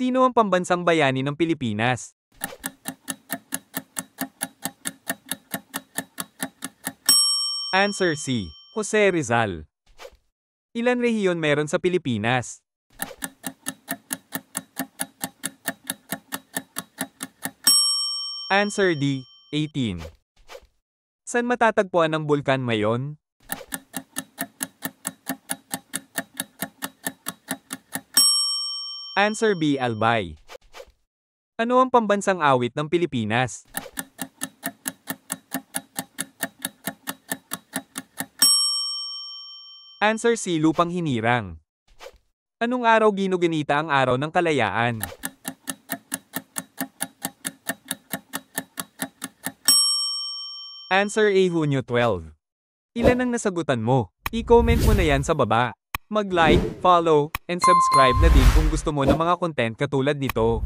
Sino ang pambansang bayani ng Pilipinas? Answer C. Jose Rizal. Ilan rehiyon meron sa Pilipinas? Answer D. 18. Saan matatagpuan ang Bulkan Mayon? Answer B. Albay. Ano ang pambansang awit ng Pilipinas? Answer C. Lupang Hinirang. Anong araw ginugunita ang Araw ng Kalayaan? Answer A. Hunyo 12. Ilan ang nasagutan mo? I-comment mo na yan sa baba. Mag-like, follow, and subscribe na din kung gusto mo ng mga content katulad nito.